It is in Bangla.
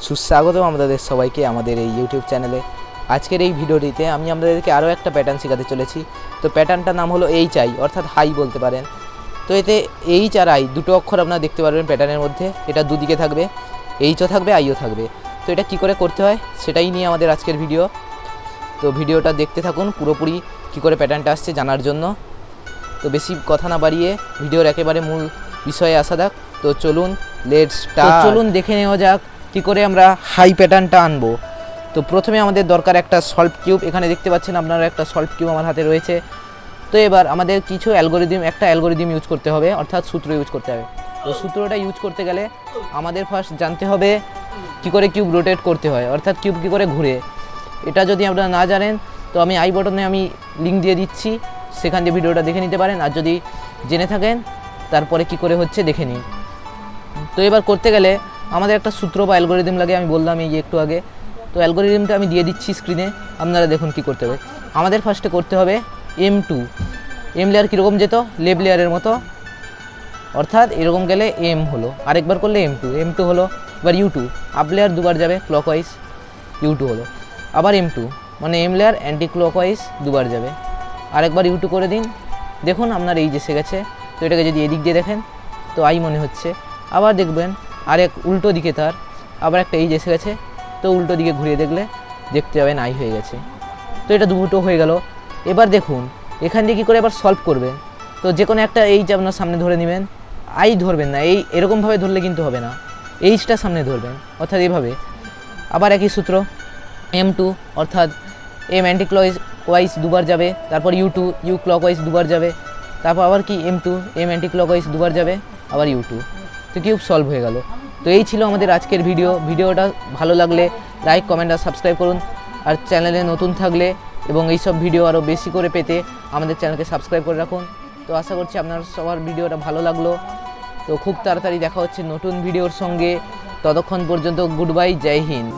সুস্বাগতম আপনাদের সবাইকে আমাদের এই ইউটিউব চ্যানেলে। আজকের এই ভিডিওটিতে আমি আপনাদেরকে আরও একটা প্যাটার্ন শেখাতে চলেছি। তো প্যাটার্নটার নাম হলো HI অর্থাৎ হাই বলতে পারেন। তো এতে H আর I দুটো অক্ষর আপনারা দেখতে পারবেন প্যাটার্নের মধ্যে। এটা দুদিকে থাকবে, Hও থাকবে Iও থাকবে। তো এটা কি করে করতে হয় সেটাই নিয়ে আমাদের আজকের ভিডিও। তো ভিডিওটা দেখতে থাকুন পুরোপুরি কি করে প্যাটার্নটা আসছে জানার জন্য। তো বেশি কথা না বাড়িয়ে ভিডিওর একেবারে মূল বিষয়ে আসা যাক। তো চলুন লেটস স্টার্ট। চলুন দেখে নেওয়া যাক কী করে আমরা হাই প্যাটার্নটা আনবো। তো প্রথমে আমাদের দরকার একটা সলভ কিউব। এখানে দেখতে পাচ্ছেন আপনারা একটা সলভ কিউব আমার হাতে রয়েছে। তো এবার আমাদের কিছু একটা অ্যালগোরিদম ইউজ করতে হবে, অর্থাৎ সূত্র ইউজ করতে হবে। তো সূত্রটা ইউজ করতে গেলে আমাদের ফার্স্ট জানতে হবে কী করে কিউব রোটেট করতে হয়, অর্থাৎ কিউব কী করে ঘুরে। এটা যদি আপনারা না জানেন তো আমি আই বটনে আমি লিঙ্ক দিয়ে দিচ্ছি, সেখান দিয়ে ভিডিওটা দেখে নিতে পারেন। আর যদি জেনে থাকেন তারপরে কি করে হচ্ছে দেখে নিন। তো এবার করতে গেলে আমাদের একটা সূত্র বা অ্যালগোরিদম লাগে, আমি বললাম এই একটু আগে। তো অ্যালগোরিদমটা আমি দিয়ে দিচ্ছি স্ক্রিনে, আপনারা দেখুন কি করতে হবে। আমাদের ফার্স্টে করতে হবে M2। এম লেয়ার কীরকম যেত, লেফট লেয়ারের মতো, অর্থাৎ এরকম গেলে M হলো, আরেকবার করলে M2 হলো। এবার U2 আপ লেয়ার দুবার যাবে ক্লকওয়াইজ, U2 হলো। আবার M2 মানে এম লেয়ার অ্যান্টি ক্লকওয়াইজ দুবার যাবে, আরেকবার U2 করে দিন। দেখুন আপনার এই যে এসে গেছে। তো এটাকে যদি এদিক দিয়ে দেখেন তো আই মনে হচ্ছে। আবার দেখবেন আরেক উল্টো দিকে তার আবার একটা এই যে এসে গেছে। তো উল্টো দিকে ঘুরিয়ে দেখলে দেখতে পাবেন আই হয়ে গেছে। তো এটা দুটো হয়ে গেল। এবার দেখুন এখান দিয়ে কী করে এবার সলভ করবেন। তো যে কোনো একটা এইচ আপনার সামনে ধরে নেবেন, আই ধরবেন না, এই এরকমভাবে ধরলে কিন্তু হবে না, এইচটা সামনে ধরবেন, অর্থাৎ এইভাবে। আবার একই সূত্র M2 অর্থাৎ এম অ্যান্টি ক্লকওয়াইজ দুবার যাবে, তারপর U2 ইউ ক্লকওয়াইজ দুবার যাবে, তারপর আবার কি M2 এম অ্যান্টি ক্লকওয়াইজ দুবার যাবে, আবার U2। তো কিউব সলভ হয়ে গেল। তো এই ছিল আমাদের আজকের ভিডিওটা ভালো লাগলে লাইক কমেন্ট আর সাবস্ক্রাইব করুন। আর চ্যানেলে নতুন থাকলে এবং এইসব ভিডিও আরও বেশি করে পেতে আমাদের চ্যানেলকে সাবস্ক্রাইব করে রাখুন। তো আশা করছি আপনার সবার ভিডিওটা ভালো লাগলো। তো খুব তাড়াতাড়ি দেখা হচ্ছে নতুন ভিডিওর সঙ্গে। ততক্ষণ পর্যন্ত গুড বাই, জয় হিন্দ।